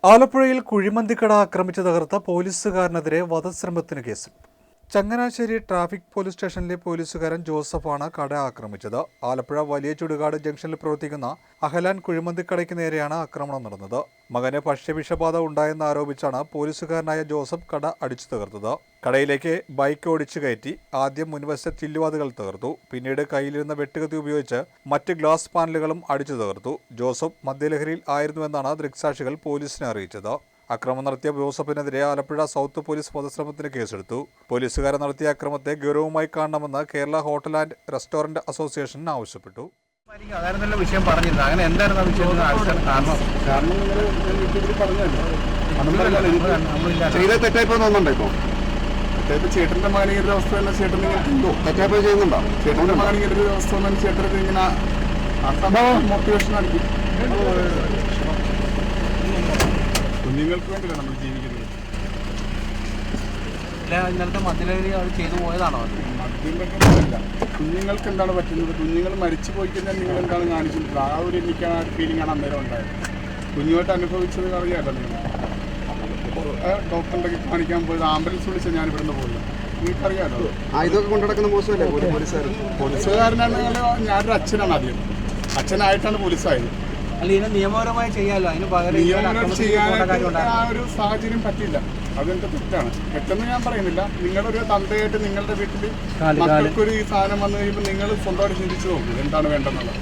ആലപ്പുഴയിൽ കുഴിമന്തിക്കട ആക്രമിച്ച് തകർത്ത പോലീസുകാരനെതിരെ വധശ്രമത്തിന് കേസ്. ചങ്ങനാശ്ശേരി ട്രാഫിക് പോലീസ് സ്റ്റേഷനിലെ പോലീസുകാരൻ ജോസഫാണ് കട ആക്രമിച്ചത്. ആലപ്പുഴ വലിയ ചുടുകാട് ജംഗ്ഷനിൽ പ്രവർത്തിക്കുന്ന അഹലാൻ കുഴിമന്തിക്കടയ്ക്ക് നേരെയാണ് ആക്രമണം നടന്നത്. മകന് ഭക്ഷ്യവിഷബാധ ഉണ്ടായെന്ന് ആരോപിച്ചാണ് പോലീസുകാരനായ ജോസഫ് കട അടിച്ചു തകർത്തത്. കടയിലേക്ക് ബൈക്ക് ഓടിച്ചു കയറ്റി ആദ്യം മുൻവശത്തെ ചില്ലുവാതുകൾ തകർത്തു. പിന്നീട് കയ്യിലിരുന്ന വെട്ടുകത്തി ഉപയോഗിച്ച് മറ്റ് ഗ്ലാസ് പാനലുകളും അടിച്ചു തകർത്തു. ജോസഫ് മദ്യലഹരിയിൽ ആയിരുന്നുവെന്നാണ് ദൃക്സാക്ഷികൾ പോലീസിനെ അറിയിച്ചത്. അക്രമം നടത്തിയ ജോസഫിനെതിരെ ആലപ്പുഴ സൗത്ത് പോലീസ് വധശ്രമത്തിന് കേസെടുത്തു. പോലീസുകാരൻ നടത്തിയ അക്രമത്തെ ഗൗരവമായി കാണണമെന്ന് Kerala hotel and restaurant association ആവശ്യപ്പെട്ടു. വിഷയം പറഞ്ഞില്ല, അങ്ങനെ എന്തായിരുന്നു ആ വിഷയം? ചേട്ടന്റെ മകനിയുടെ അവസ്ഥ തന്നെ ചേട്ടൻ തെറ്റായ്പ ചെയ്യുന്നുണ്ടോ? ചേട്ടന്റെ മകനിയുടെ അവസ്ഥ തന്നെ ചേട്ടൻ ഇങ്ങനെ മോട്ടിവേഷൻ അടിക്കും. കുഞ്ഞുങ്ങൾക്ക് വേണ്ടിയല്ല നമ്മൾ ജീവിക്കുന്നത്. ഇന്നലത്തെ മദ്യലഹരി അത് ചെയ്തു പോയതാണോ? മദ്യലഹരിയല്ല, കുഞ്ഞുങ്ങൾക്ക് എന്താണ് പറ്റുന്നത്? കുഞ്ഞുങ്ങൾ മരിച്ചു പോയി കഴിഞ്ഞാൽ നിങ്ങൾ എന്താണ് കാണിച്ചിട്ടുള്ളത്? ആ ഒരു എനിക്കാണ് ആ ഫീലിംഗാണ് അന്നേരം ഉണ്ടായത്. കുഞ്ഞുമായിട്ട് അനുഭവിച്ചത് അറിയാമല്ലോ നിങ്ങൾ. ഡോക്ടറിൻ്റെ കാണിക്കാൻ പോയത് ആംബുലൻസ് വിളിച്ചാൽ ഞാൻ ഇവിടുന്ന് പോയത് നിങ്ങൾക്കറിയാമല്ലോ. ഇതൊക്കെ കൊണ്ടുനടക്കുന്ന പോലീസുകാരനാണ്. ഞാനൊരു അച്ഛനാണ്, ആദ്യം അച്ഛനായിട്ടാണ് പോലീസായത്. അല്ല, ഇതിനെ നിയമപരമായി ചെയ്യാമല്ലോ. അതിന് പകരം ചെയ്യാനായിട്ട് ആ ഒരു സാഹചര്യം പറ്റില്ല. അതെന്റെ തെറ്റാണ്. പെട്ടെന്ന് ഞാൻ പറയുന്നില്ല. നിങ്ങളൊരു തന്തയായിട്ട് നിങ്ങളുടെ വീട്ടിൽ മക്കൾക്കൊരു ഈ സാധനം വന്നു കഴിയുമ്പോൾ നിങ്ങൾ സ്വന്തമായിട്ട് ചിന്തിച്ചു നോക്കും എന്താണ് വേണ്ടെന്നുള്ളത്.